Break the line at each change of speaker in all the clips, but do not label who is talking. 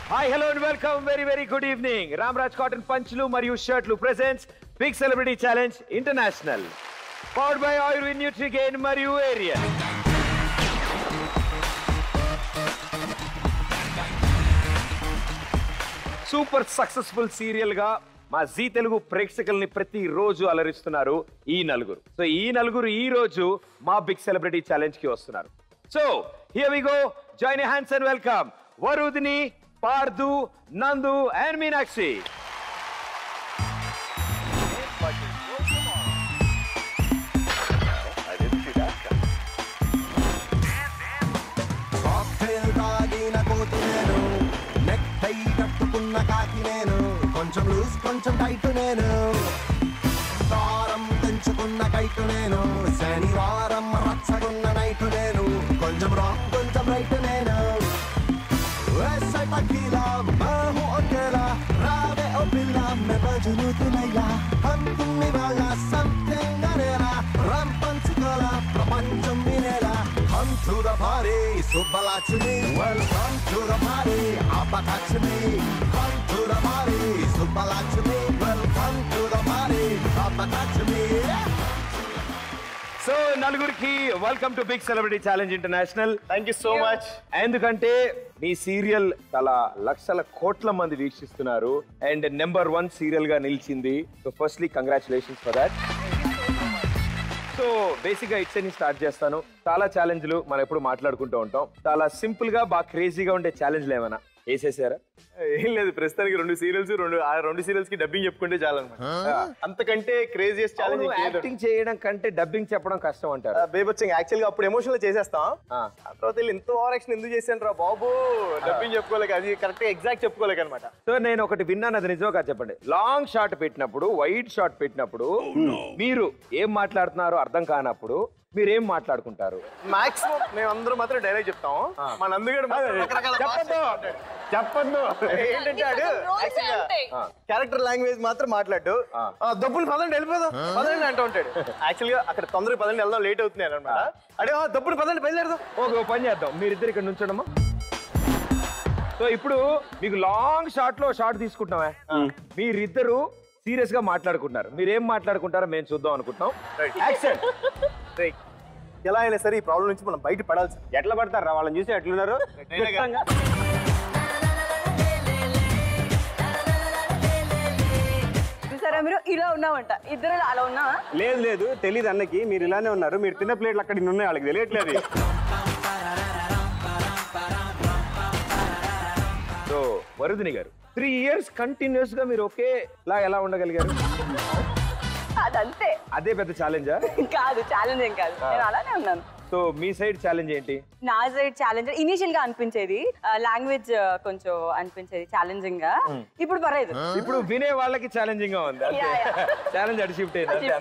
Hi, hello and welcome. Very good evening. Ramraj Cotton Punchlu Mariu Shirtlu presents Big Celebrity Challenge International. Powered by Ayurved Nutrigain Mariu Area. Super successful serial గా మా G Telugu ప్రేక్షకుల్ని ప్రతి రోజు అలరిస్తున్నారు ఈ నలుగురు. So ఈ నలుగురు ఈ రోజు మా బిగ్ సెలబ్రిటీ ఛాలెంజ్ కి వస్తున్నారు. So here we go. Join hands and welcome Varudhini, Pardhu, Nandu and Meenakshi.
కొంచెం లూజ్ కొంచెం టైట్ నేను దారం తెంచుకున్న కైట్ నేను శనివారం రచ్చగున్న నైట్ నేను కొంచెం రాంగ్ కొంచెం రైట్ నేను తగ్గిలా బాహు ఒకేలా రావే ఓ పిల్ల మే బజులుతున్నయ్యా అంతుమ్మి వాళ్ళ సంథింగ్ అనేలా రం పంచుకోలా ప్రపంచం వినేలా Come to the party, Subbalakshmi. Welcome to the party, Abakashmi. Come to the party, Subbalakshmi. Welcome to the party, Abakashmi.
So నలుగురికి welcome to big celebrity challenge international.
Thank you so much.
ఎందుకంటే మీ serial చాలా లక్షల కోట్ల మంది వీక్షిస్తున్నారు and number 1 serial గా నిలిచింది. So firstly congratulations for that. So basic గా ఇట్స్ స్టార్ట్ చేస్తాను. చాలా ఛాలెంజ్లు మనం ఎప్పుడు మాట్లాడుకుంటూ ఉంటాం. చాలా సింపుల్ గా బాగా క్రేజీగా ఉండే ఛాలెంజ్లు ఏమైనా వేసేసారా?
ఏం లేదు, ప్రస్తుతానికి 2 సీరియల్స్ 2 సీరియల్స్ కి డబ్బింగ్ చెప్పుకుంటే చాలా అనమాట. అంతకంటే క్రేజియస్ట్ ఛాలెంజ్
యాక్టింగ్ చేయడం కంటే డబ్బింగ్ చెప్పడం కష్టం అంటారు.
బేబొచ్చింగ్ యాక్చువల్ గా అప్పుడు ఎమోషనల్ చేసేస్తాం. ఆ తర్వాత వెళ్ళి ఎంతో ఓవర్ యాక్షన్ ఎందుకు చేశాను రా బాబు, డబ్బింగ్ చెప్పుకోలేక, అది కరెక్ట్ ఎగ్జాక్ట్ చెప్పుకోలేక అనమాట.
సో నేను ఒకటి విన్నాను, అది నిజంగా చెప్పండి. లాంగ్ షాట్ పెట్టినప్పుడు, వైడ్ షాట్ పెట్టినప్పుడు మీరు ఏం మాట్లాడుతున్నారో అర్థం కానప్పుడు మీరేం మాట్లాడుకుంటారు?
మాక్సిమం మేము అందరూ మాత్రం డైలాగ్ చెప్తాం. మన అందుగడు చెప్పద్దు ఏంటంటే క్యారెక్టర్ లాంగ్వేజ్ మాత్రం మాట్లాడు. దబ్బులు పదండి వెళ్ళిపోదాం పదండి అంటూ ఉంటాడు. యాక్చువల్ గా అక్కడ తొందరగా పదండి వెళ్దాం, లేట్ అవుతుంది అనమాట. అడే దబ్బులు పదండి బయలుదేరదాం.
ఓకే, పని చేద్దాం. మీరిద్దరు ఇక్కడ నుంచోడమ్మా. సో ఇప్పుడు మీకు లాంగ్ షాట్ లో షాట్ తీసుకుంటున్నామే, మీరిద్దరు సీరియస్ గా మాట్లాడుకుంటున్నారు. మీరేం మాట్లాడుకుంటారో మేము చూద్దాం అనుకుంటున్నాం. యాక్షన్.
ఎలా అయినా సరే ఈ ప్రాబ్లం నుంచి మనం బయట పడాల్సి.
ఎట్లా పడతారా వాళ్ళని చూసి ఎట్లున్నారు?
చూసారా మీరు ఇలా ఉన్నామంట, ఇద్దరు అలా ఉన్నా?
లేదు తెలీదు అన్నకి, మీరు ఇలానే ఉన్నారు. మీరు తిన్న ప్లేట్లు అక్కడ ఉన్నాయి, వాళ్ళకి తెలియట్లేదు.
సో వరుదిని గారు 3 years కంటిన్యూస్ గా మీరు ఒకేలా ఎలా ఉండగలిగారు?
అదంతే.
అదే పెద్ద ఛాలెంజా?
కాదు, ఛాలెంజ్ ఏం కాదు, నేను అలానే ఉన్నాను.
సో మీ సైడ్ ఛాలెంజ్ ఏంటి?
నా సైడ్ ఛాలెంజ్ ఇనిషియల్ గా అనిపించేది, లాంగ్వేజ్ కొంచెం అనిపించేది ఛాలెంజింగ్ గా. ఇప్పుడు పర్లేదు,
ఇప్పుడు వినే వాళ్ళకి ఛాలెంజింగ్ గా ఉంది. ఛాలెంజ్ అడి షిఫ్ట్ అయింది,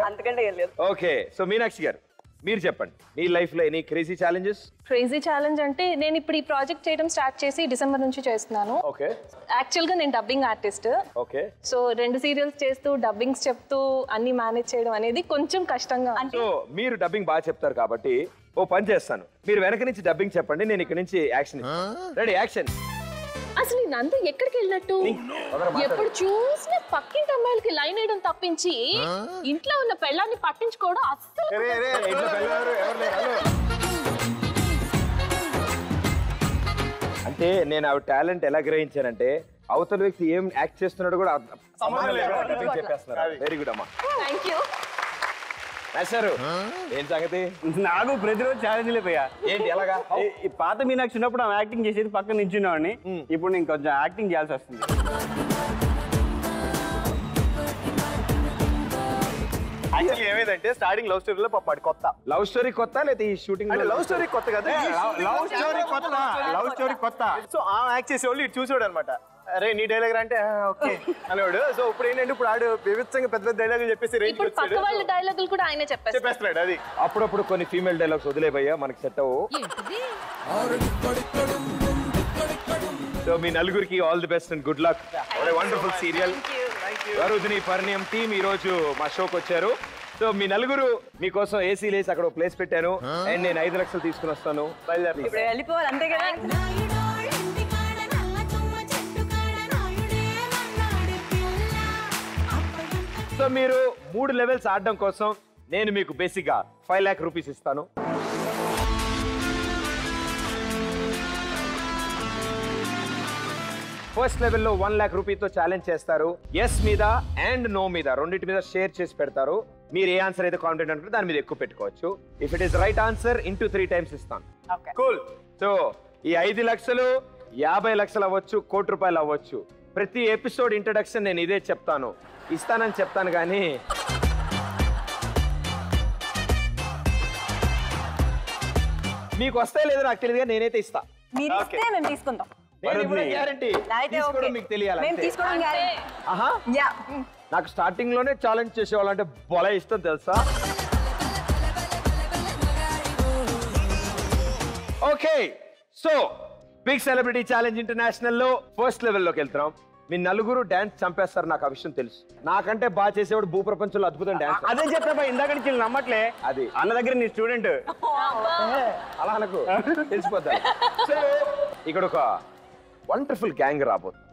అంతకంటే ఏం లేదు.
ఓకే, సో మీనాక్షి గారు మీరు చెప్పండి, మీ లైఫ్ లో any crazy challenges?
Crazy challenge అంటే నేను ఇప్పుడు ఈ ప్రాజెక్ట్ చేయడం స్టార్ట్ చేసి డిసెంబర్ నుంచి చేస్తున్నాను.
ఓకే.
యాక్చువల్ గా నేను dubbing artist.
Okay.
So 2 serials చేస్తూ డబ్బింగ్స్ చెప్తూ అన్ని మేనేజ్ చేయడం అనేది కొంచెం కష్టంగా.
సో మీరు డబ్బింగ్ బాగా చెప్తారు కాబట్టి ఓ పని చేస్తాను, మీరు వెనక నుంచి డబ్బింగ్ చెప్పండి, నేను ఇక్కడ నుంచి యాక్షన్. Ready, action.
అసలు ఈ నందు ఎక్కడికి వెళ్ళినట్టు? ఎప్పుడు చూసినా పక్కింటి అమ్మాయిలకి లైన్ వేయడం తప్పించి ఇంట్లో ఉన్న పెళ్ళాన్ని పట్టించుకోవడం అస్సలు.
అంటే నేను ఆ టాలెంట్ ఎలా గ్రహించానంటే అవతల వ్యక్తి ఏం యాక్ట్ చేస్తున్నాడు కూడా చెప్పేస్తున్నారు. వెరీ గుడ్ అమ్మా.
Thank you.
ఏం సంగతి?
నాకు ప్రతిరోజు ఛాలెంజ్ లేపోయా.
ఏంటి ఎలాగా?
ఈ పాత మీనాక్షి ఉన్నప్పుడు ఆమె యాక్టింగ్ చేసేది పక్కన నించున్నామని, ఇప్పుడు నేను కొంచెం యాక్టింగ్ చేయాల్సి వస్తుంది. యాక్చువల్లీ ఏమైందంటే స్టార్టింగ్ లవ్ స్టోరీలో పాప కొత్త.
లవ్ స్టోరీ కొత్త లేదా ఈ షూటింగ్?
లవ్ స్టోరీ కొత్త కదా, లవ్ స్టోరీ కొత్త. సో ఆ యాక్ట్ చేసేవాళ్ళు ఇటు చూసేవాడు అనమాట. అరే నీ డైలాగ్ అంటే ఓకే అనేవాడు. సో ఇప్పుడు ఏంటంటే ఇప్పుడు ఆడు వివిధంగా పెద్ద పెద్ద డైలాగులు చెప్పేసి
డైలాగులు కూడా ఆయనే
చెప్పేస్తున్నాడు. అది
అప్పుడప్పుడు కొన్ని ఫీమేల్ డైలాగ్స్ వదిలేపోయా, మనకి సెట్ అవ్వు. సో మీ నలుగురికి all the best and good luck. Wonderful serial. Varudhini Parinayam team ఈ రోజు మా షోకి వచ్చారు. సో మీ నలుగురు మీకోసం ఏసీ లేసి అక్కడ ప్లేస్ పెట్టాను అండ్ నేను 5 లక్షలు తీసుకుని వస్తాను.
వెళ్ళిపోవాలి అంతే కదా.
సో మీరు 3 లెవెల్స్ ఆడడం కోసం నేను మీకు బేసిక్ గా 5 lakh రూపీస్ ఇస్తాను. ఫస్ట్ లెవెల్లో 1 lakh రూపీతో ఛాలెంజ్ చేస్తారు. ఎస్ మీద అండ్ నో మీద రెండింటి మీద షేర్ చేసి పెడతారు. మీరు ఏ ఆన్సర్ అయితే కాన్ఫిడెంట్ అనుకుంటే దాని మీద ఎక్కువ పెట్టుకోవచ్చు. If it is right answer into 3 times ఇస్తాను. కూల్. సో ఈ 5 లక్షలు 50 లక్షలు అవ్వచ్చు, ₹1,00,00,000 అవ్వచ్చు. ప్రతి ఎపిసోడ్ ఇంట్రడక్షన్ నేను ఇదే చెప్తాను, ఇస్తానని చెప్తాను. కానీ మీకు వస్తాయి లేదో నాకు తెలియదు, నేనైతే ఇస్తా.
మీరు ఇస్తే మేము తీసుకుంటాం.
గ్యారంటీ మీకు తెలియాలి.
మేము తీసుకోవడం గ్యారెంటీ.
ఆహా, నాకు స్టార్టింగ్ లోనే ఛాలెంజ్ చేసేవాళ్ళంటే బల ఇష్టం తెలుసా. Okay, so big celebrity challenge international లో ఫస్ట్ లెవెల్లోకి వెళ్తున్నాం. మీ నలుగురు డాన్స్ చంపేస్తారు, నాకు ఆ విషయం తెలుసు. నాకంటే బాగా చేసేవాడు భూప్రపంచంలో అద్భుతం డాన్స్.
అదే చెప్పా ఇందాక నుంచి నమ్మట్లే.
అది
అన్న దగ్గర నీ స్టూడెంట్
అలా అనకు, తెలిసిపోతా. సో ఇక్కడ ఒక వండర్ఫుల్ గ్యాంగ్ రాబోతుంది.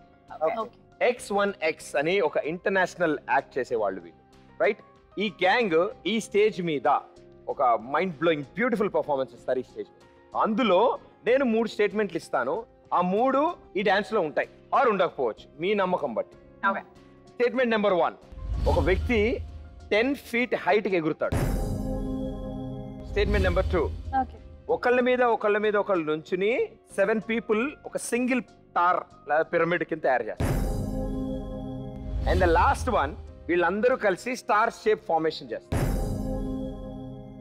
X1X అని ఒక ఇంటర్నేషనల్ యాక్ట్ చేసేవాళ్ళు వీళ్ళు, రైట్? ఈ గ్యాంగ్ ఈ స్టేజ్ మీద ఒక మైండ్ బ్లోయింగ్ బ్యూటిఫుల్ పర్ఫార్మెన్స్ ఇస్తారు ఈ స్టేజ్ మీద. అందులో నేను 3 స్టేట్మెంట్లు ఇస్తాను. ఆ 3 ఈ డాన్స్ లో ఉంటాయి ఆర్ ఉండకపోవచ్చు, మీ నమ్మకం బట్టి. స్టేట్మెంట్ నెంబర్ 1, ఒక వ్యక్తి 10 feet హైట్ కి ఎగురుతాడు. స్టేట్మెంట్ నెంబర్ 2, ఒకళ్ళ మీద ఒకళ్ళు నుంచుని 7 people ఒక సింగిల్ టార్ పిరమిడ్ కింద తయారు చేస్తారు. అండ్ ద లాస్ట్ వన్, వీళ్ళందరూ కలిసి స్టార్ షేప్ ఫార్మేషన్ చేస్తారు.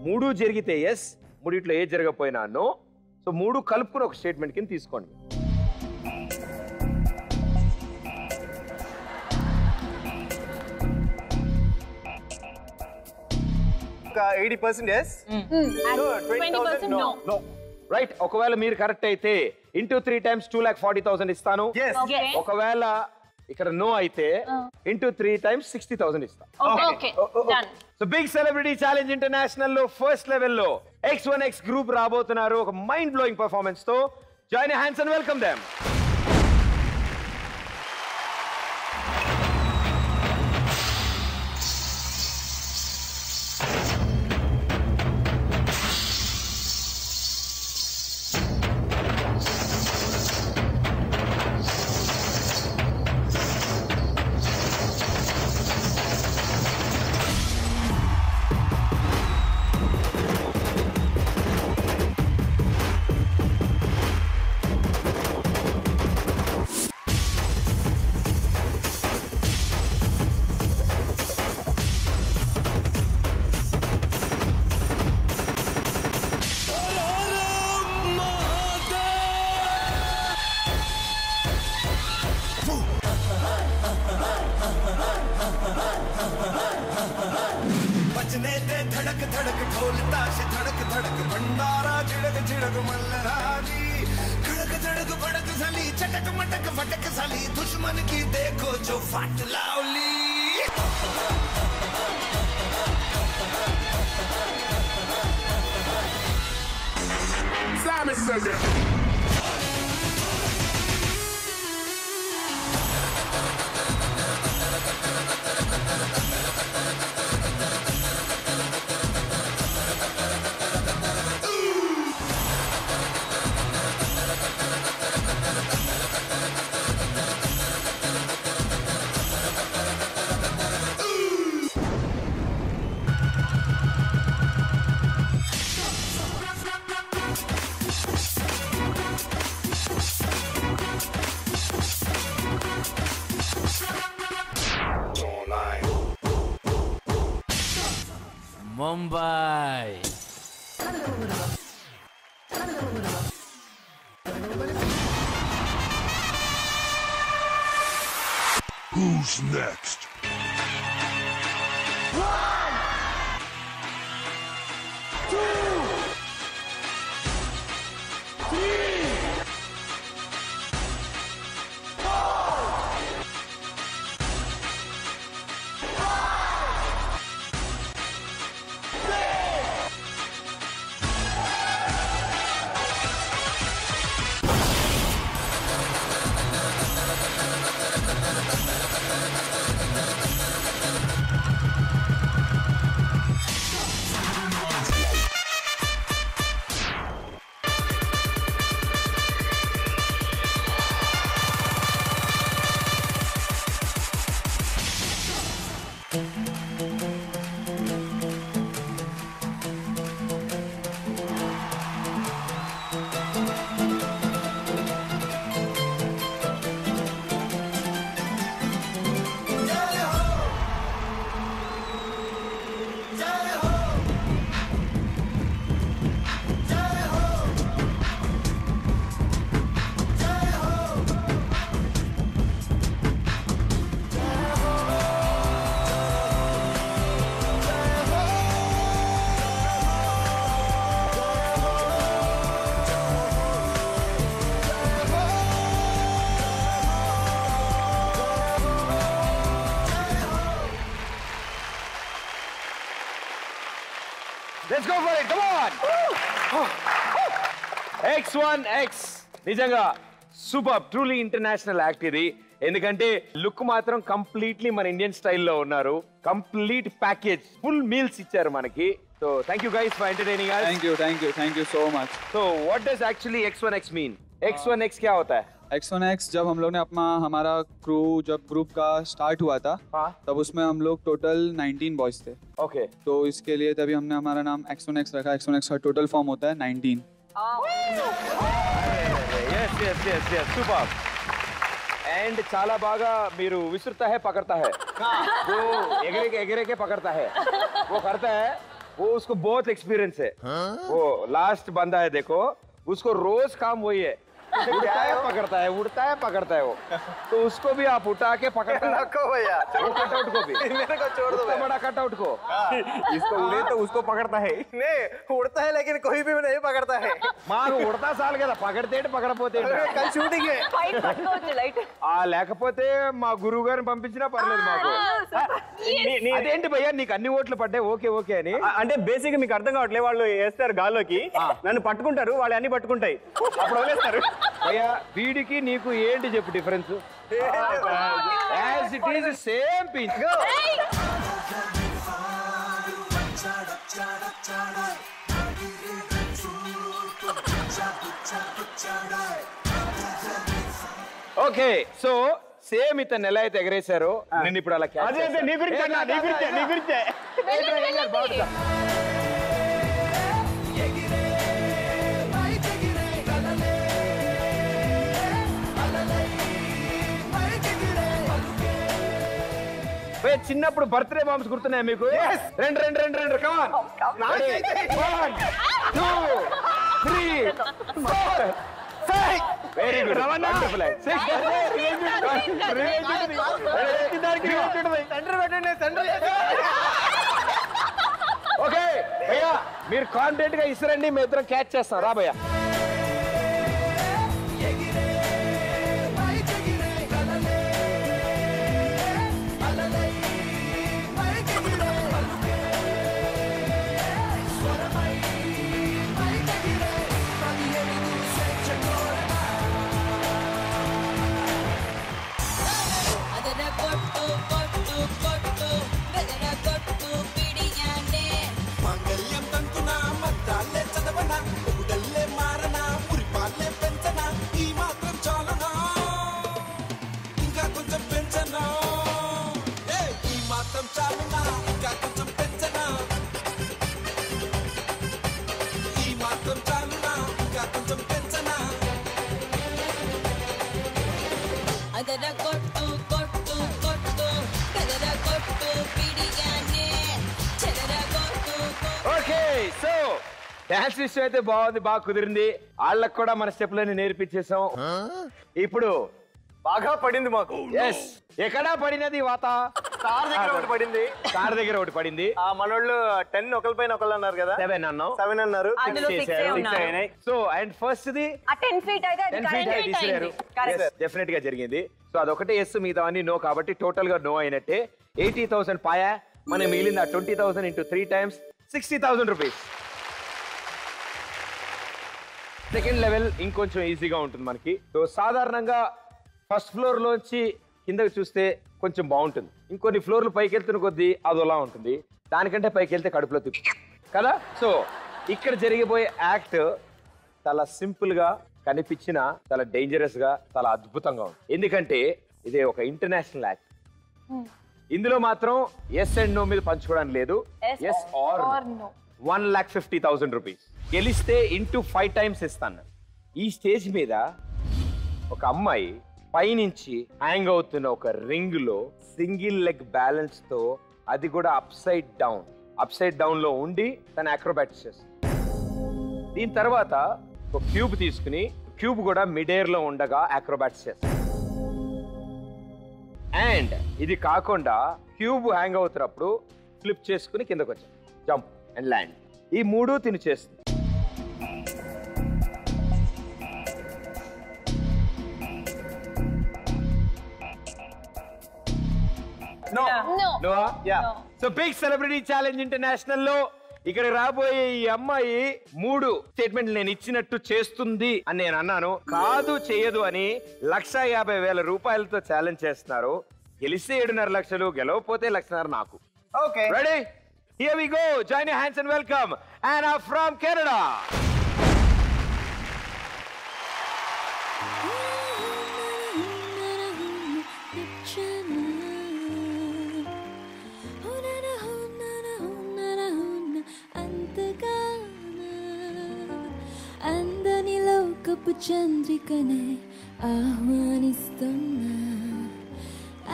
3 జరిగితే ఎస్, 3 ఏ జరగకపోయినా నో. సో 3 కలుపుకుని ఒక స్టేట్మెంట్ కింద తీసుకోండి.
ఒక 80% yes,
20% no.
No, right? ఒకవేళ మీరు కరెక్ట్ అయితే ఇంటూ 3 times 2,40,000 ఇస్తాను. ఒకవేళ ఇక్కడ నో అయితే ఇంటూ 3 times 60,000 ఇస్తాను.
Okay, done.
So big celebrity challenge international లో ఫస్ట్ లెవెల్లో X1X గ్రూప్ రాబోతున్నారు ఒక మైండ్ బ్లోయింగ్ పర్ఫార్మెన్స్ తో. Join your hands and welcome them.
धड़क धड़क ढोल ताश धड़क धड़क भंडारा झिड़क झिड़क मल्लराजी खड़क धड़क भड़क साली चटक मटक फटक साली दुश्मन की देखो जो फाट लावली Simon Sugar
Mumbai.
Who's next?
Let's go for it come on X1X నిజంగా సూపర్ ట్రూలీ ఇంటర్నేషనల్ యాక్ట్ ఇది ఎందుకంటే లుక్ మాత్రం కంప్లీట్లీ మన ఇండియన్ స్టైల్లో ఉన్నారు కంప్లీట్ ప్యాకేజ్ ఫుల్ మీల్స్ ఇచ్చారు మనకి so thank you guys for entertaining us
thank you so much
so what does actually X1X mean X1X क्या होता है
X1X जब हम लोग ने हमारा क्रू जब ग्रुप का स्टार्ट हुआ था
हाँ
तब उसमें हम लोग टोटल 19 बॉयज थे
ओके
तो इसके लिए तभी हमने हमारा नाम X1X रखा X1X का टोटल फॉर्म होता है 19
yes super एंड చాలా బాగా మీరు విసురుతా है पकड़ता है वो एगरे के पकड़ता है वो करता है वो उसको बहुत एक्सपीरियंस है वो लास्ट बंदा है देखो उसको रोज काम वही है उड़ता है पकड़ता है वो तो उसको भी आप उठा के पकड़ता है
रखो भैया
वो कटआउट को भी
मेरे को छोड़ दो
उतना बड़ा कटआउट को
इसको उड़े तो उसको पकड़ता है नहीं उड़ता है लेकिन कोई भी नहीं पकड़ता है
మాకు ఉడతా చాలు కదా పకడితే పకడపోతే
कल शूटिंग है
ఫైట్ పట్టుకోవచ్చు లైట్
లేకపోతే మా గురువు గారిని పంపించినా పర్లేదు మాకు అదేంటి భయ్యా నీకు అన్ని ఓట్లు పడ్డాయి ఓకే ఓకే అని
అంటే బేసిక్ మీకు అర్థం కావట్లేదు వాళ్ళు వేస్తారు గాల్లోకి నన్ను పట్టుకుంటారు వాళ్ళు అన్ని పట్టుకుంటాయి అప్పుడు వదిలేస్తారు
భయ్యా వీడికి నీకు ఏంటి చెప్పు difference as it is same piece okay so same ఇతను ఎలా అయితే ఎగరేశారో నేను ఇప్పుడు అలా catch చేస్తా.
నీ గురించే
భయ్యా, చిన్నప్పుడు బర్త్డే బాంబ్స్ గుర్తున్నాయా మీకు రెండు రెండు రెండు రెండు కమాన్ 1 2 3 4 వెరీ గుడ్ వండర్ఫుల్ 6 ఓకే భయ్యా మీరు కాన్ఫిడెంట్ గా ఇస్తారండి మేము ఇద్దరం క్యాచ్ చేస్తాం రా భయ్యా
మంగళ్యం తంతున మద్దాలే చదవన ఉదల్లే మారన పురిపాలే పెంచన ఈ మాత్రం చాలనా ఇంకా కొంచెం పెంచనా ఈ మాత్రం చాలనా ఇంకా కొంచెం పెంచనా ఈ మాత్రం చాలనా ఇంకా కొంచెం పెంచనా
ಅದರ ಕೊಟ್ಟು ಕೊಟ್ಟು ಕೊಟ್ಟು ಕದರ ಕೊಟ್ಟು ಪಿಡಿಯಾನೆ ಚದರ ಕೊಟ್ಟು
ఓకే సో డాన్స్ విషయం అయితే బాగుంది బాగా కుదిరింది వాళ్ళకి కూడా మన స్టెప్లని నేర్పించేసాం ఇప్పుడు
బాగా పడింది మాకు
ఎస్ ఎక్కడా పడినది వాత
కార్ దగ్గర ఒకటి పడింది
కార్ దగ్గర ఒకటి పడింది
ఆ మనోళ్ళు 10 ఒకరిపైన ఒకళ్ళు అన్నారు కదా
7 అన్నాం
7 అన్నారు
అందులో 6 ఉన్నారు
సో అండ్ ఫస్ట్ ది
ఆ 10 ఫీట్ అయితే అది
10 feet height ఇసిరారు డెఫినెట్ గా జరిగింది సో అదొకటే ఎస్ మిగతా అన్ని నో కాబట్టి టోటల్ గా నో అయినట్టే 80,000 పాయా మనం మిగిలింది 20,000 into 3 times 60,000 rupees second level ఇంకొంచెం ఈజీగా ఉంటుంది మనకి సో సాధారణంగా ఫస్ట్ ఫ్లోర్ లోంచి కిందకి చూస్తే కొంచెం బాగుంటుంది ఇంకొన్ని ఫ్లోర్లు పైకి వెళ్తున్న కొద్దీ అదోలా ఉంటుంది దానికంటే పైకి వెళ్తే కడుపులో తిప్పు కదా సో ఇక్కడ జరిగిపోయే యాక్ట్ చాలా సింపుల్ గా కనిపించిన చాలా డేంజరస్ గా చాలా అద్భుతంగా ఉంది ఎందుకంటే ఇది ఒక ఇంటర్నేషనల్ యాక్ట్ ఇందులో మాత్రం ఎస్ అండ్ నో మీద పంచుకోవడానికి లేదు ఎస్ ఆర్ నో 1,50,000 రూపీస్ గెలిస్తే ఇంటూ 5 times ఇస్తాను ఈ స్టేజ్ మీద ఒక అమ్మాయి పైనుంచి హ్యాంగ్ అవుతున్న ఒక రింగ్ లో సింగిల్ లెగ్ బ్యాలెన్స్ తో అది కూడా అప్ సైడ్ డౌన్ లో ఉండి తన అక్రోబాటిక్స్ చేస్తుంది దీని తర్వాత ఒక క్యూబ్ తీసుకుని క్యూబ్ కూడా మిడ్ ఎయిర్ లో ఉండగా అక్రోబాటిక్స్ చేస్తుంది అండ్ ఇది కాకుండా క్యూబ్ హ్యాంగ్ అవుతున్నప్పుడు ఫ్లిప్ చేసుకుని కిందకు వచ్చాం జంప్ అండ్ ల్యాండ్ ఈ మూడు తిని చేస్తుంది
No.
No?
Yeah.
So Big Celebrity Challenge International లో ఇక్కడ రాబోయే ఈ అమ్మాయి 3 స్టేట్మెంట్లు నేను ఇచ్చినట్టు చేస్తుంది అని నేను అన్నాను. కాదు చేయదు అని 1,50,000 రూపాయలతో ఛాలెంజ్ చేస్తున్నారు. గెలిస్తే 7.5 లక్షలు, గెలవకపోతే 1,50,000 నాకు.
Okay
ready? Here we go. Join your hands and welcome Anna from Canada.
చంద్రికనే ఆహ్వానిస్తున్నా,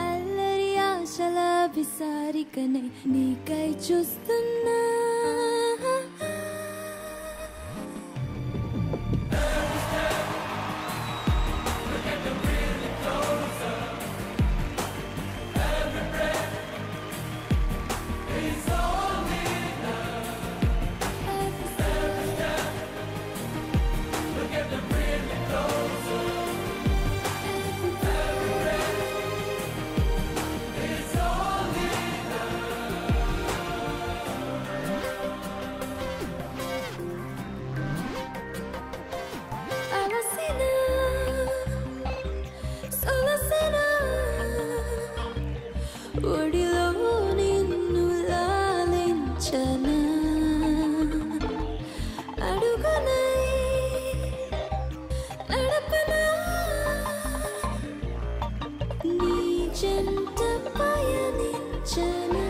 అల్లరి ఆశల విసారికనే నీకై చూస్తున్నా. ఒడిలో నిన్ను లాలించనా, అడుగునై నడపనా, నీ జంట పయనించనా.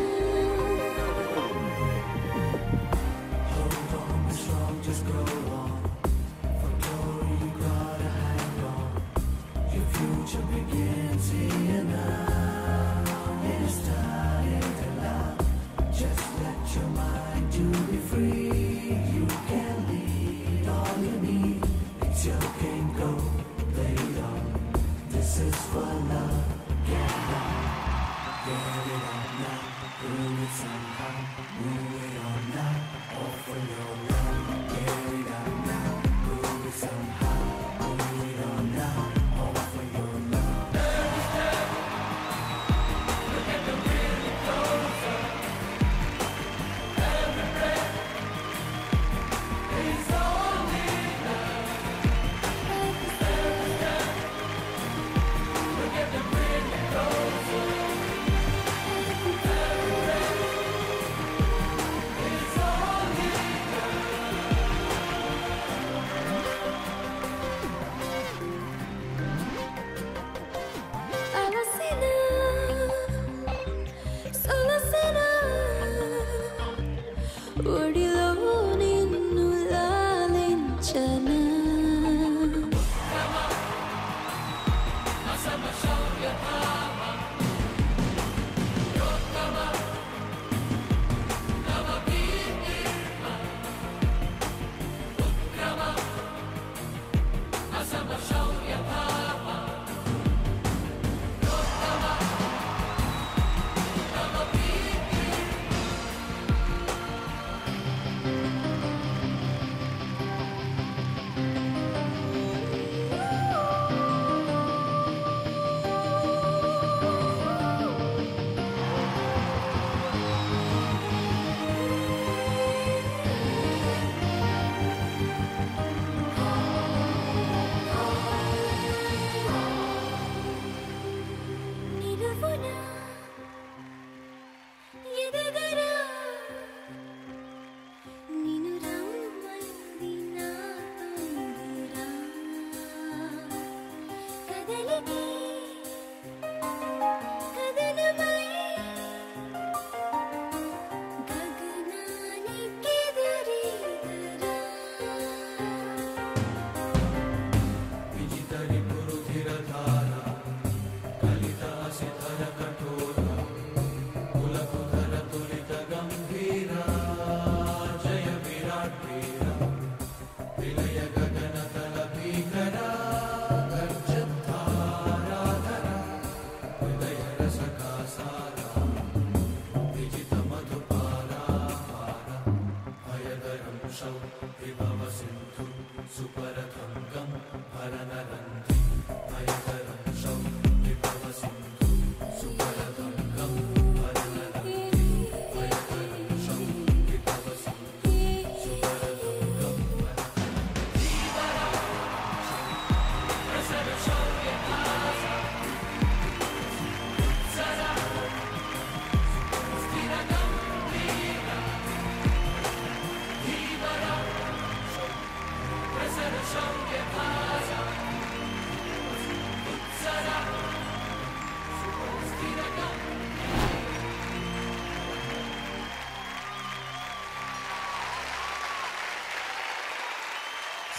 ఒడిలో నిన్ను లాలించనా.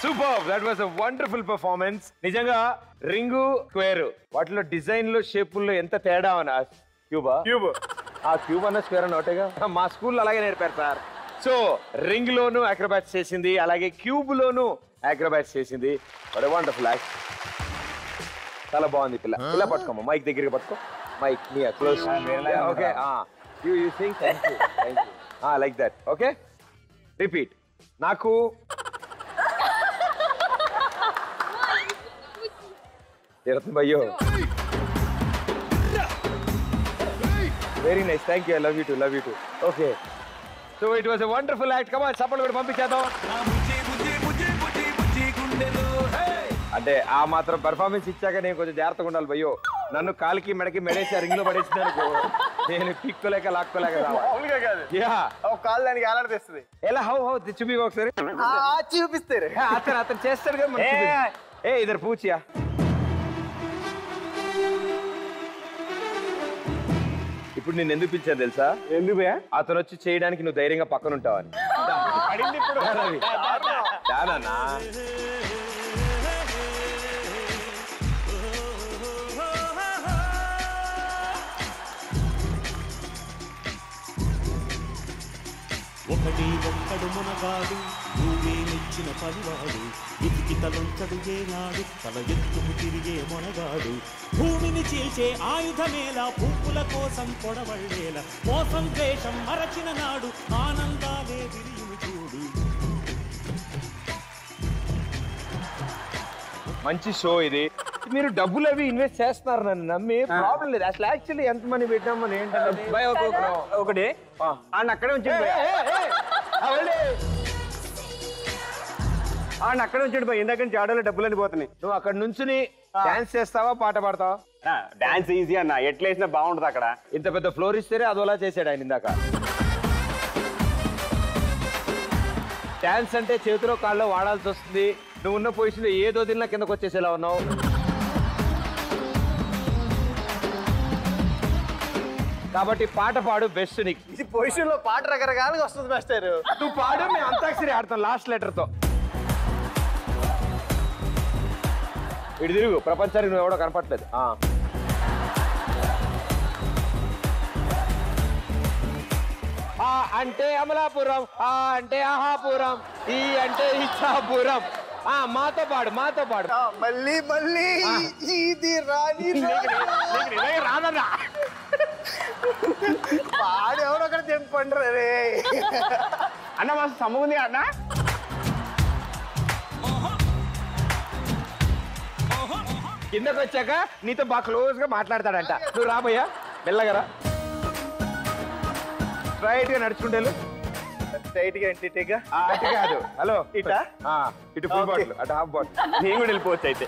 Super, that was a wonderful performance. నిజంగా రింగు స్క్వేర్ వాటిలో డిజైన్ లో షేపుల్లో ఎంత తేడా అన్న. క్యూబ్ ఆ క్యూబ్ అన్న స్క్వేర్ అన్న ఒకటేగా. మా స్కూల్లో అలాగే నేర్పారు సార్. సో రింగ్ లోను అక్రోబాట్స్ చేసింది, అలాగే క్యూబ్ లోను అక్రోబాట్స్ చేసింది. What a wonderful act. చాలా బాగుంది పిల్ల. ఇలా పట్టుకోమా, మైక్ దగ్గరికి పట్టుకో. మైక్ మీ close. Okay, you sing. Thank you. Like that. Okay, repeat. నాకు భయ్యో very nice. Thank you. I love you too. Okay, so it was a wonderful act. Come on, support కూడా పంపించేద్దాం. అంటే ఆ మాత్రం పెర్ఫార్మెన్స్ ఇచ్చాక నేను కొంచెం జాగ్రత్తగా ఉండాలి భయ్యో. నన్ను కాలికి మెడకి మెడేసి రింగ్ లో పడేసినాను, నేను కిక్కోలేక లాక్కోలేక
కాలు దానికి ఆలాడిస్తుంది.
ఎలా హౌ చూపి ఒకసారి.
చూపిస్తారు
అతను చేస్తాడు కదా. ఏ ఇద్దరు పూచియా. ఇప్పుడు నేను ఎందుకు పిలిచాను తెలుసా?
ఎందుకు
అతను వచ్చి చేయడానికి నువ్వు ధైర్యంగా పక్కన ఉంటావని. చాలన్నా
ఒకటి ఒక్కడు మునగాడు, భూమి మెచ్చిన పనివాడు, ఇతికి తలొంచడు ఏనాడు, తల ఎత్తుకు తిరిగే మొనగాడు. భూమిని చీల్చే ఆయుధమేలా, పువ్వుల కోసం పొడవళ్ళేలా, మోసం ద్వేషం మరచిన నాడు, ఆనందాలే విరియును చూడు.
మంచి షో ఇది. మీరు డబ్బులు అవి ఇన్వెస్ట్ చేస్తున్నారు, నన్ను నమ్మి. ప్రాబ్లం లేదు అసలు. యాక్చువల్లీ ఎంత మనీ పెట్టామని ఏంటంటే
ఒకటి ఆయన అక్కడే ఉంచండి, ఆయన అక్కడే ఉంచండి భయ్. ఇందాక నుంచి ఆడలో డబ్బులు అని పోతున్నాయి.
నువ్వు అక్కడ నుంచి డాన్స్ చేస్తావా, పాట పాడతావా?
డాన్స్ ఈజీ అన్న, ఎట్లా వేసినా బాగుంటుంది అక్కడ.
ఇంత పెద్ద ఫ్లోర్ ఇస్తేనే అదోలా చేశాడు ఆయన ఇందాక. డాన్స్ అంటే చేతిలో కాళ్ళలో వాడాల్సి వస్తుంది. నువ్వు ఉన్న పొజిషన్ ఏదో దిన కిందకు వచ్చేసేలా ఉన్నావు. కాబట్టి పాట పాడు, బెస్ట్ నీకు.
ఈ పొజిషన్ లో పాట రకరకాలుగా వస్తుంది మాస్టర్.
నువ్వు పాడు, మేము అంతాక్షరి ఆడతాం లాస్ట్ లెటర్ తో. ఇటు తిరుగు, ప్రపంచానికి నువ్వు ఎవడో కనపట్లేదు. ఆ అంటే అమలాపురం, ఆ అంటే ఆహాపురం, ఈ అంటే ఇచ్చాపురం. మాతో పాడు, మాతో పాడు.
మళ్ళీ మళ్ళీ ఇది రాని
రాదన్నా.
పాడు ఎవడో అక్కడ తెంపండి రే అన్న. మా సమ్ముంది అన్న.
కిందకు వచ్చాక నీతో బాగా క్లోజ్ గా మాట్లాడతాడంట. నువ్వు రాబోయా, మెల్లగరా, స్ట్రైట్ గా నడుచుకుంటే.
స్ట్రైట్ గా ఇంటిగా
అటు కాదు. హలో,
ఇటా
ఇటు ఫుల్ బాటిల్, అటు హాఫ్ బాటిల్. నేను కూడా వెళ్ళిపోవచ్చు అయితే.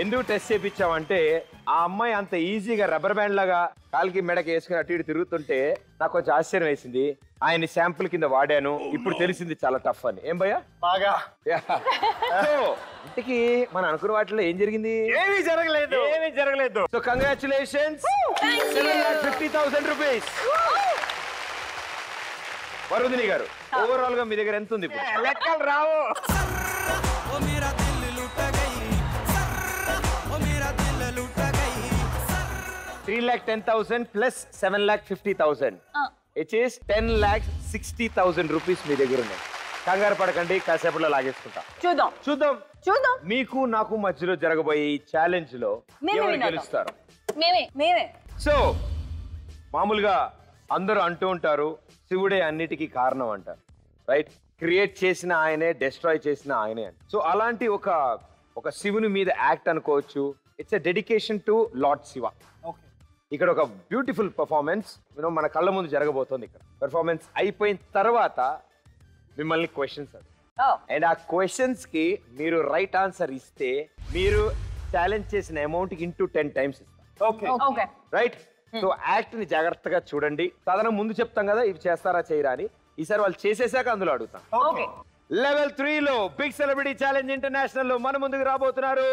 ఎందుకు టెస్ట్ చేయించామంటే ఆ అమ్మాయి అంత ఈజీగా రబ్బర్ బ్యాండ్ లాగా కాలికి మెడకి వేసుకుని అటు ఇటు తిరుగుతుంటే నాకు కొంచెం ఆశ్చర్యం వేసింది. ఆయన శాంపుల్ కింద వాడాను, ఇప్పుడు తెలిసింది చాలా టఫ్ అని. ఏం భయ్యా?
బాగా.
ఇంటికి మనం అనుకున్న వాటిలో ఏం జరిగింది?
ఏమీ జరగలేదు.
So congratulations, 7,50,000 rupees. వరుదిని గారు, ఓవరాల్ గా మీ దగ్గర ఎంత ఉంది ఇప్పుడు?
లెక్కలు రావు.
3,10,000 ప్లస్ 7,50,000. ఇట్ ఈస్ 10,60,000 రూపీస్ మీ దగ్గర ఉన్నాయి. కంగారు పడకండి, కాసేపట్లో లాగేసుకుంటా. చూద్దాం మీకు నాకు మధ్యలో జరగబోయే ఈ ఛాలెంజ్ లో ఎవరు గెలుస్తారు.
మేమే.
సో మామూలుగా అందరూ అంటూ ఉంటారు శివుడే అన్నిటికీ కారణం అంటారు, రైట్? క్రియేట్ చేసిన ఆయనే, డిస్ట్రాయ్ చేసిన ఆయనే అంట. సో అలాంటి ఒక శివుని మీద యాక్ట్ అనుకోవచ్చు. It's a dedication to lord Shiva. ఇక్కడ ఒక బ్యూటిఫుల్ పర్ఫార్మెన్స్ మన కళ్ళ ముందు జరగబోతోంది. ఇక్కడ పెర్ఫార్మెన్స్ అయిపోయిన తర్వాత మిమ్మల్ని క్వశ్చన్స్ అండ్ ఆ క్వశ్చన్స్ కి మీరు రైట్ ఆన్సర్ ఇస్తే మీరు ఛాలెంజ్ చేసిన అమౌంట్ ఇంటూ 10 times ఇస్తారు. రైట్? సో యాక్ట్ ని జాగ్రత్తగా చూడండి. సాధారణ ముందు చెప్తాం కదా ఇవి చేస్తారా చేయరా అని. ఈసారి వాళ్ళు చేసేసాక అందులో అడుగుతాం. లెవెల్ 3 లో బిగ్ సెలబ్రిటీ ఛాలెంజ్ ఇంటర్నేషనల్ లో మన ముందుకు రాబోతున్నారు.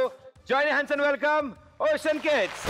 Join hands and welcome ocean kids.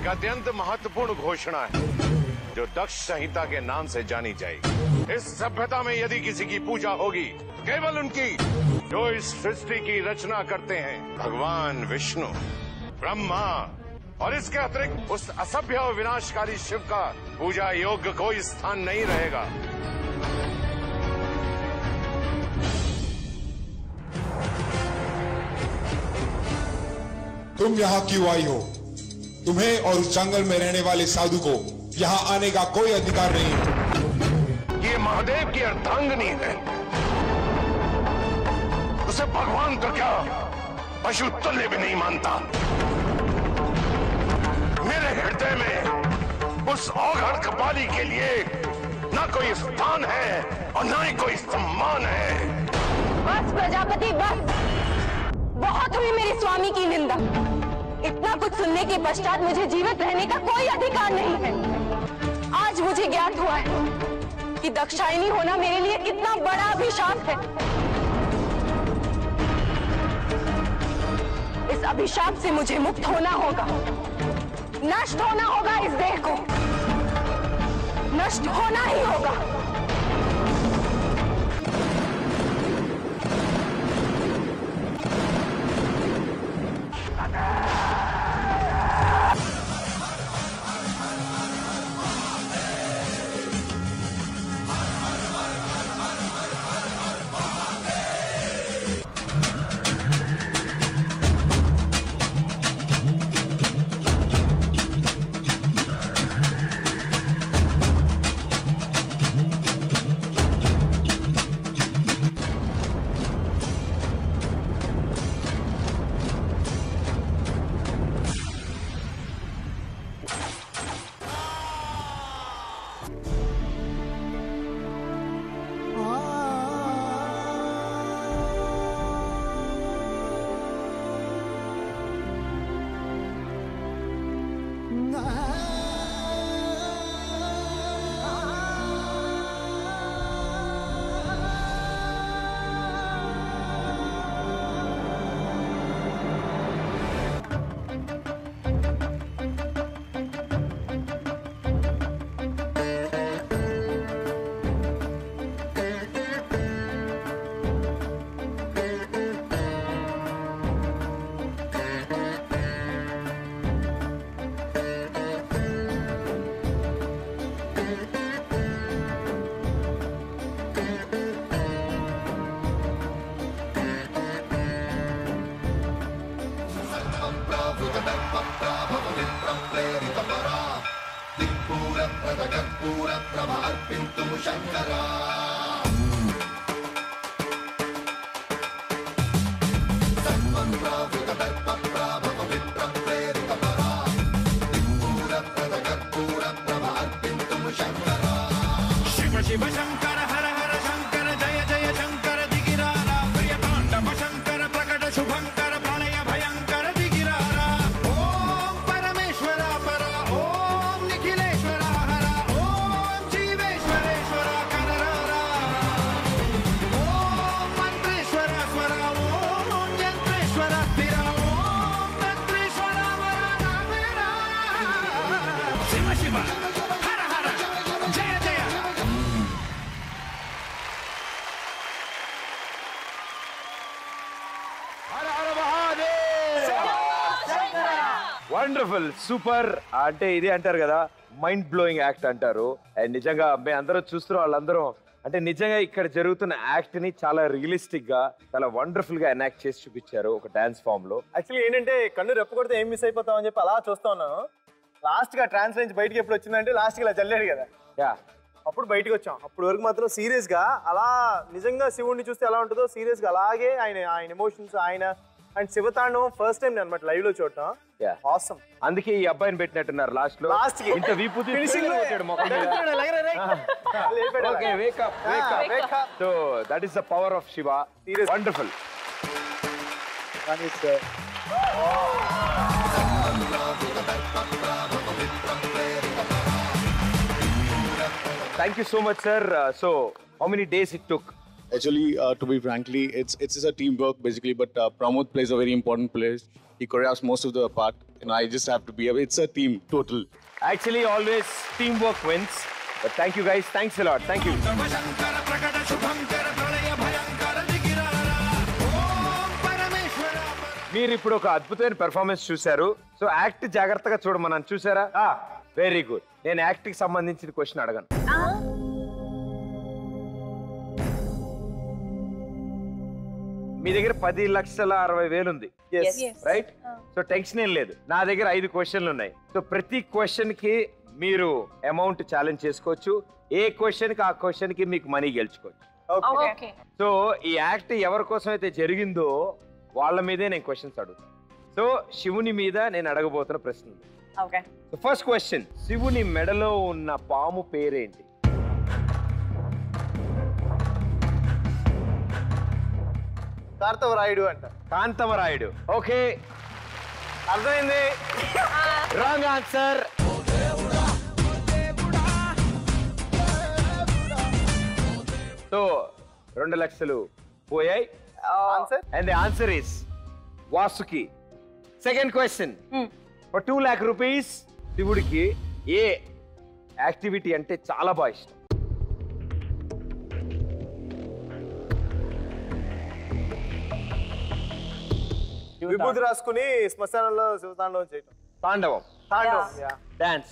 अत्यंत महत्वपूर्ण घोषणा है जो दक्ष संहिता के नाम से जानी जाएगी। इस सभ्यता में यदि किसी की पूजा होगी केवल उनकी जो इस सृष्टि की रचना करते हैं, भगवान विष्णु, ब्रह्मा और इसके अतिरिक्त उस असभ्य और विनाशकारी शिव का पूजा योग्य कोई स्थान नहीं रहेगा।
तुम यहाँ क्यों आई हो? तुम्हें और उस जंगल में रहने वाले साधु को यहाँ आने का कोई अधिकार नहीं है।
ये महादेव की अर्धांगिनी है, उसे भगवान तो क्या पशु तुल्य भी नहीं मानता। मेरे हृदय में उस औघड़ कपाली के लिए ना कोई स्थान है और ना ही कोई सम्मान है।
बस प्रजापति बस, बहुत हुई मेरी स्वामी की निंदा। इतना कुछ सुनने के पश्चात मुझे जीवित रहने का कोई अधिकार नहीं है। आज मुझे ज्ञात हुआ है कि दक्षायनी होना मेरे लिए कितना बड़ा अभिशाप है। इस अभिशाप से मुझे मुक्त होना होगा, नष्ट होना होगा, इस देह को नष्ट होना ही होगा।
शिव शंकर हर हर शंकर जय जय शंकर दिगिरारा प्रिय तांडव शंकर प्रकट शुभंकर प्रलय भयंकर दिगिरारा ओम परमेश्वर पर ओम निखिलेश्वर हर ओम जीवेश्वरेश्वर कररारा ओम मंत्रेश्वर स्वर ओम यंत्रेश्वर स्थिर ओम तंत्रेश्वर वरदामेरा शिव शिव हर हर जय जय
వండర్ఫుల్ సూపర్ అంటే ఇది అంటారు కదా మైండ్ బ్లోయింగ్ యాక్ట్ అంటారు. అండ్ నిజంగా మేము అందరూ చూస్తున్న వాళ్ళందరూ అంటే నిజంగా ఇక్కడ జరుగుతున్న యాక్ట్ ని చాలా రియలిస్టిక్ గా చాలా వండర్ఫుల్ గా ఎనాక్ట్ చేసి చూపించారు ఒక డాన్స్ ఫామ్ లో.
యాక్చువల్లీ ఏంటంటే కన్ను రెప్పకొడితే ఏం మిస్ అయిపోతాం అని చెప్పి అలా చూస్తా ఉన్నాను. లాస్ట్ గా ట్రాన్స్ నుంచి బయటకి ఎప్పుడు వచ్చిందంటే లాస్ట్ గా ఇలా చల్లాడు కదా, అప్పుడు బయటకు వచ్చాం. అప్పుడు వరకు మాత్రం సీరియస్ గా అలా నిజంగా శివుడిని చూస్తే ఎలా ఉంటుందో సీరియస్ గా అలాగే ఆయన ఎమోషన్స్ ఆయన అండ్ శివతాండవం ఫస్ట్ టైం అన్నమాట లైవ్ లో చూడటం. ఆసమ్.
అందుకే ఈ అబ్బాయిని పెట్టినట్టున్నారు లాస్ట్ లో.
లాస్ట్ కి
ఇంత వీపుది కొట్టాడు మొఖం మీద. Okay Wake up Wake up. So that is the power of Shiva. Wonderful. Thank you so much, sir. So, how many days it took?
Actually, to be frankly, it's a teamwork basically. But Pramod plays a very important place. He choreographs most of the part, and I just have to be. It's a team total.
Actually, always teamwork wins. But thank you guys. Thanks a lot. Thank you. మీరు ఇప్పుడు ఒక అద్భుతమైన performance చూశారు. So act జాగ్రత్తగా చూడమని చూసారా? Very good. నేను act కి సంబంధించిన క్వశ్చన్ అడగను. మీ దగ్గర 10,60,60,000 ఉంది, రైట్? సో టెన్షన్ ఏం లేదు. నా దగ్గర 5 క్వశ్చన్లు ఉన్నాయి. సో ప్రతి క్వశ్చన్ కి మీరు అమౌంట్ ఛాలెంజ్ చేసుకోవచ్చు. ఏ క్వశ్చన్ కి ఆ క్వశ్చన్ కి మీకు మనీ గెలుచుకోవచ్చు. సో ఈ యాక్ట్ ఎవరి కోసం అయితే జరిగిందో వాళ్ళ మీదే నేను క్వశ్చన్స్ అడుగుతాను. సో శివుని మీద నేను అడగబోతున్న ప్రశ్న. ఫస్ట్ క్వశ్చన్, శివుని మెడలో ఉన్న పాము పేరేంటి?
కార్తవరాయుడు అంట.
కాంతవరాయుడు. ఓకే,
అర్థమైంది.
Wrong answer. సో 2 లక్షలు పోయాయి. And the answer is Vasuki. Second question, for 2 lakh rupees శివుడికి ఏ యాక్టివిటీ అంటే చాలా బాగా ఇష్టం?
విభూతి రాసుకుని శ్మశానంలో శివతాండవం చేయటం.
తాండవం. Dance.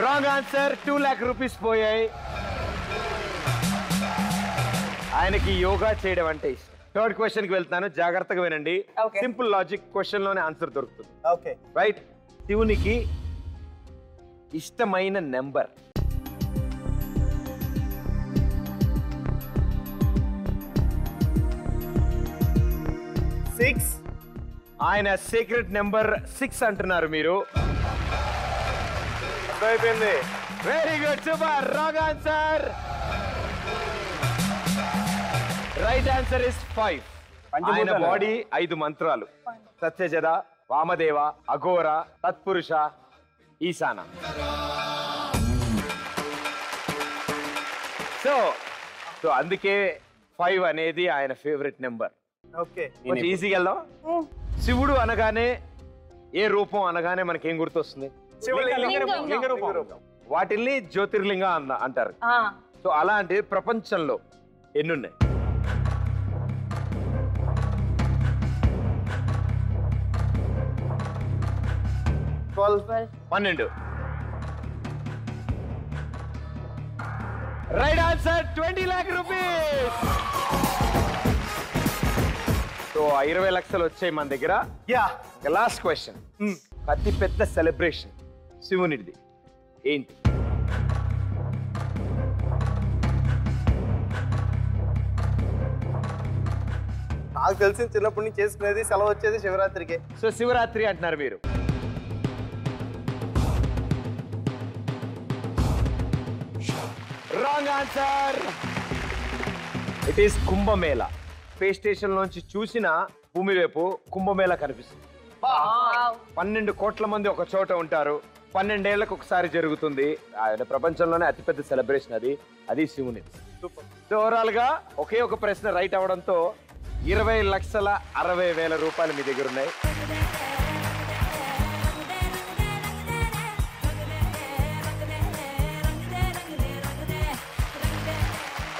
Wrong answer. 2 lakh rupees పోయాయి. ఆయనకి యోగా చేయడం అంటే ఇష్టం. థర్డ్ క్వశ్చన్ కి వెళ్తాను, జాగ్రత్తగా వినండి. సింపుల్ లాజిక్ క్వశ్చన్ లోనే ఆన్సర్ దొరుకుతుంది.
Okay,
right? శివునికి ఇష్టమైన నెంబర్?
6.
ఆయన సీక్రెట్ నెంబర్ 6 అంటున్నారు మీరు.
అయిపోయింది.
Very good, super. Wrong answer. Right answer is 5. ఆయన బాడీ 5 మంత్రాలు: సత్యజద, వామదేవ, అఘోర, తత్పురుష, ఈశాన. సో అందుకే 5 అనేది ఆయన ఫేవరెట్ నెంబర్.
ఓకే,
ఈజీగా వెళ్దాం. శివుడు అనగానే, ఏ రూపం అనగానే మనకేం గుర్తొస్తుంది? వాటిల్ని జ్యోతిర్లింగ అంటారు. సో అలాంటి ప్రపంచంలో ఎన్నున్నాయి? 12. Right answer, 20 lakh rupees. So 20 లక్షలు వచ్చాయి మన దగ్గర. లాస్ట్ క్వశ్చన్, అతి పెద్ద సెలబ్రేషన్ శివునిది ఏంటి?
నాకు తెలిసిన చిన్నప్పటి నుంచి చేసుకునేది సెలవు వచ్చేది శివరాత్రికి.
సో శివరాత్రి అంటున్నారు మీరు. Wrong answer. It is Kumbh Mela. Space station నుంచి చూసిన భూమి వైపు కుంభమేళ కనిపిస్తుంది. 12 కోట్ల మంది ఒక చోట ఉంటారు. 12 ఏళ్లకు ఒకసారి జరుగుతుంది. ఆయన ప్రపంచంలోనే అతిపెద్ద సెలబ్రేషన్ అది శివుని. ఓవరాల్ గా ఒకే ఒక ప్రశ్న రైట్ అవడంతో 20,60,000 రూపాయలు మీ దగ్గర ఉన్నాయి.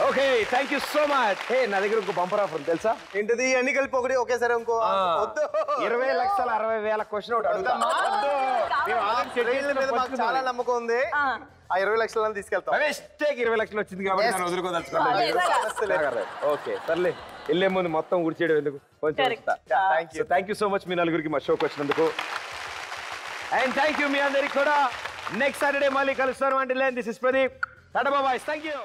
Okay, thank you so much. Hey, నా దగ్గర ఇంకో బంపర్ ఆఫర్ తెలుసా?
ఏంటిది? అన్ని కలిపి ఒకటి ఒకేసారి ఇంకో
20,60,000 క్వశ్చన్ ఒకటి అడుగుతా.
చాలా నమ్మకం ఉంది. ఆ 20 లక్షలను తీసుకెళ్తాం.
20 లక్షలు వచ్చింది కాబట్టి నేను వదులుకోదలుచుకోలేదు. ఓకే సర్లే, వెళ్ళే ముందు మొత్తం గుడిచేయడం ఎందుకు, కొంచెం. థ్యాంక్ యూ సో మచ్ మీ నలుగురికి మా షోకి వచ్చినందుకు. అండ్ థ్యాంక్ యూ మీ అందరికి కూడా. నెక్స్ట్ సాటర్డే మళ్ళీ కలుస్తాను. అంటే this is Pradeep. Tata bye. Thank you.